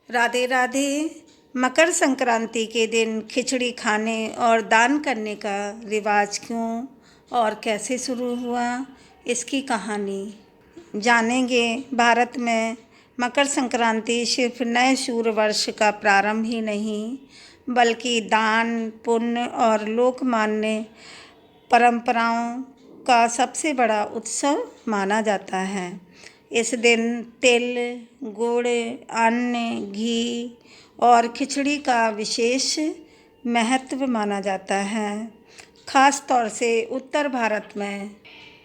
राधे राधे। मकर संक्रांति के दिन खिचड़ी खाने और दान करने का रिवाज क्यों और कैसे शुरू हुआ, इसकी कहानी जानेंगे। भारत में मकर संक्रांति सिर्फ नए सूर्य वर्ष का प्रारंभ ही नहीं, बल्कि दान, पुण्य और लोकमान्य परंपराओं का सबसे बड़ा उत्सव माना जाता है। इस दिन तिल, गुड़, अन्न, घी और खिचड़ी का विशेष महत्व माना जाता है। खास तौर से उत्तर भारत में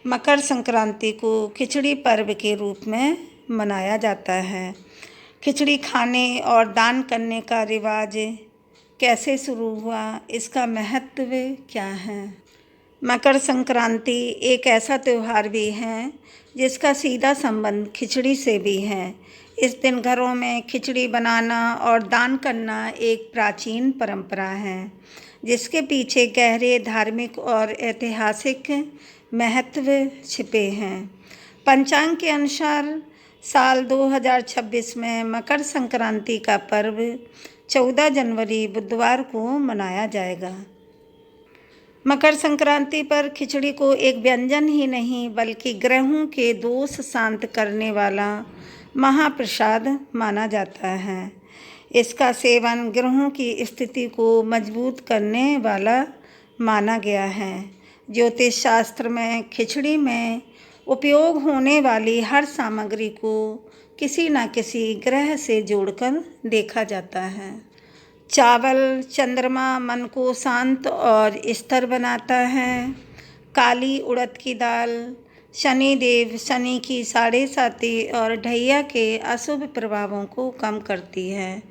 मकर संक्रांति को खिचड़ी पर्व के रूप में मनाया जाता है। खिचड़ी खाने और दान करने का रिवाज कैसे शुरू हुआ, इसका महत्व क्या है। मकर संक्रांति एक ऐसा त्यौहार भी है जिसका सीधा संबंध खिचड़ी से भी है। इस दिन घरों में खिचड़ी बनाना और दान करना एक प्राचीन परंपरा है, जिसके पीछे गहरे धार्मिक और ऐतिहासिक महत्व छिपे हैं। पंचांग के अनुसार साल 2026 में मकर संक्रांति का पर्व 14 जनवरी बुधवार को मनाया जाएगा। मकर संक्रांति पर खिचड़ी को एक व्यंजन ही नहीं, बल्कि ग्रहों के दोष शांत करने वाला महाप्रसाद माना जाता है। इसका सेवन ग्रहों की स्थिति को मजबूत करने वाला माना गया है। ज्योतिष शास्त्र में खिचड़ी में उपयोग होने वाली हर सामग्री को किसी न किसी ग्रह से जोड़कर देखा जाता है। चावल चंद्रमा मन को शांत और स्थिर बनाता है। काली उड़द की दाल शनिदेव शनि की साढ़ेसाती और ढैया के अशुभ प्रभावों को कम करती है।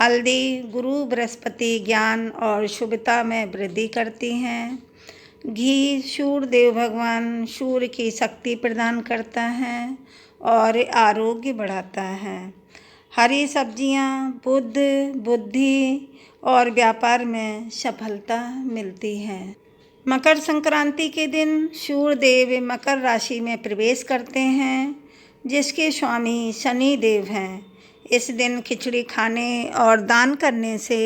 हल्दी गुरु बृहस्पति ज्ञान और शुभता में वृद्धि करती हैं। घी सूर्य देव भगवान सूर्य की शक्ति प्रदान करता है और आरोग्य बढ़ाता है। हरी सब्जियां बुद्धि और व्यापार में सफलता मिलती है। मकर संक्रांति के दिन सूर्य देव मकर राशि में प्रवेश करते हैं, जिसके स्वामी शनि देव हैं। इस दिन खिचड़ी खाने और दान करने से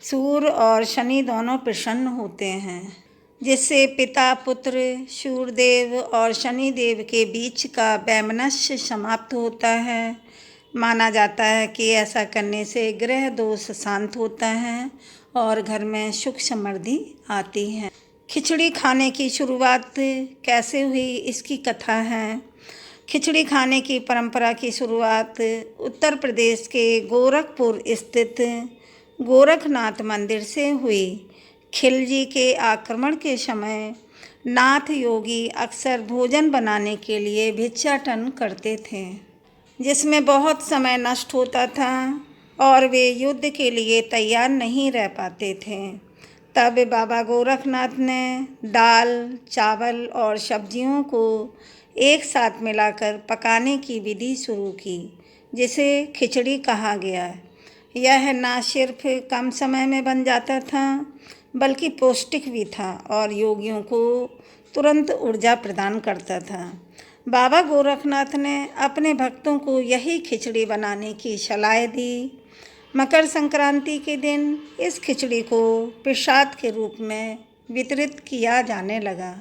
सूर्य और शनि दोनों प्रसन्न होते हैं, जिससे पिता पुत्र सूर्य देव और शनि देव के बीच का वैमनस्य समाप्त होता है। माना जाता है कि ऐसा करने से ग्रह दोष शांत होता है और घर में सुख समृद्धि आती है। खिचड़ी खाने की शुरुआत कैसे हुई, इसकी कथा है। खिचड़ी खाने की परंपरा की शुरुआत उत्तर प्रदेश के गोरखपुर स्थित गोरखनाथ मंदिर से हुई। खिलजी के आक्रमण के समय नाथ योगी अक्सर भोजन बनाने के लिए भिक्षाटन करते थे, जिसमें बहुत समय नष्ट होता था और वे युद्ध के लिए तैयार नहीं रह पाते थे। तब बाबा गोरखनाथ ने दाल चावल और सब्जियों को एक साथ मिलाकर पकाने की विधि शुरू की, जिसे खिचड़ी कहा गया। यह न सिर्फ कम समय में बन जाता था, बल्कि पौष्टिक भी था और योगियों को तुरंत ऊर्जा प्रदान करता था। बाबा गोरखनाथ ने अपने भक्तों को यही खिचड़ी बनाने की सलाह दी। मकर संक्रांति के दिन इस खिचड़ी को प्रसाद के रूप में वितरित किया जाने लगा।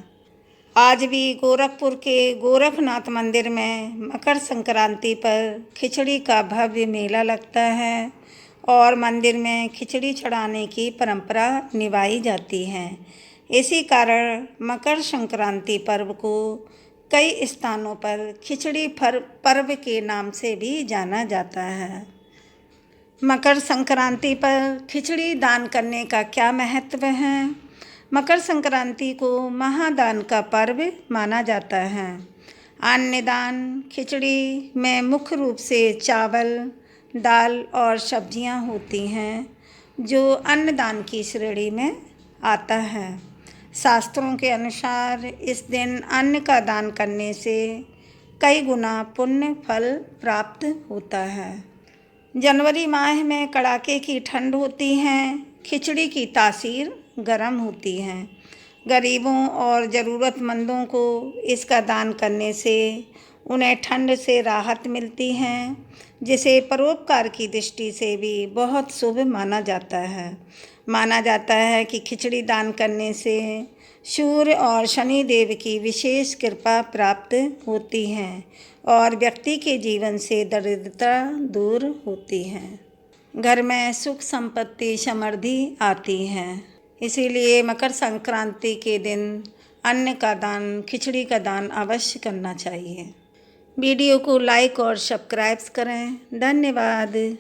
आज भी गोरखपुर के गोरखनाथ मंदिर में मकर संक्रांति पर खिचड़ी का भव्य मेला लगता है और मंदिर में खिचड़ी चढ़ाने की परंपरा निभाई जाती है। इसी कारण मकर संक्रांति पर्व को कई स्थानों पर खिचड़ी पर्व के नाम से भी जाना जाता है। मकर संक्रांति पर खिचड़ी दान करने का क्या महत्व है। मकर संक्रांति को महादान का पर्व माना जाता है। अन्नदान खिचड़ी में मुख्य रूप से चावल दाल और सब्जियां होती हैं, जो अन्नदान की श्रेणी में आता है। शास्त्रों के अनुसार इस दिन अन्न का दान करने से कई गुना पुण्य फल प्राप्त होता है। जनवरी माह में कड़ाके की ठंड होती है। खिचड़ी की तासीर गर्म होती है। गरीबों और ज़रूरतमंदों को इसका दान करने से उन्हें ठंड से राहत मिलती है। जिसे परोपकार की दृष्टि से भी बहुत शुभ माना जाता है। माना जाता है कि खिचड़ी दान करने से सूर्य और शनि देव की विशेष कृपा प्राप्त होती है और व्यक्ति के जीवन से दरिद्रता दूर होती है। घर में सुख संपत्ति समृद्धि आती है। इसीलिए मकर संक्रांति के दिन अन्न का दान, खिचड़ी का दान अवश्य करना चाहिए। वीडियो को लाइक और सब्सक्राइब करें। धन्यवाद।